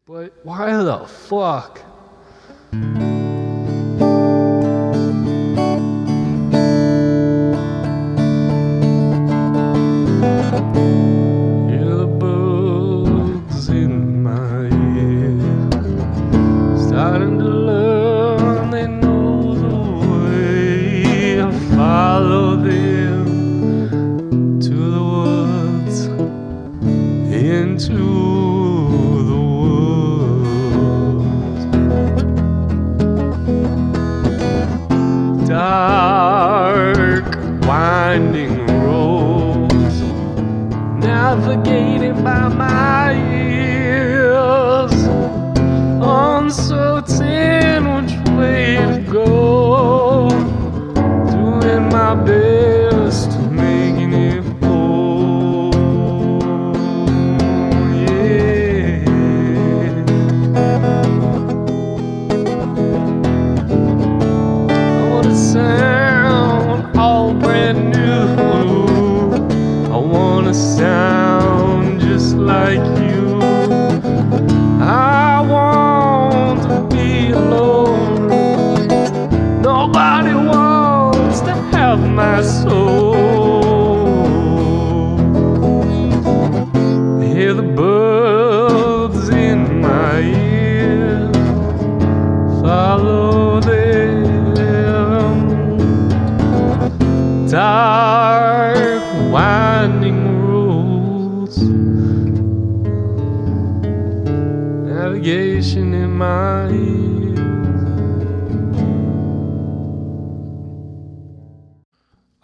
But why the fuck? Hear the bugs in my ear, starting to learn they know the way. I follow them to the woods, into the woods. Dark, winding roads, navigated by my ears, uncertain which way to go, doing my best, making it whole. Yeah. I wanna sound all brand new. I wanna sound just like you. I want to be alone. Nobody wants to have my soul. I hear the birds in my ear, follow them. Dark, winding roads, navigation in my ears.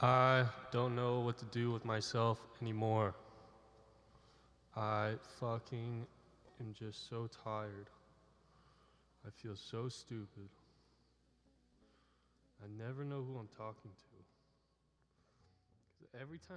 I don't know what to do with myself anymore. I fucking am just so tired. I feel so stupid. I never know who I'm talking to. Every time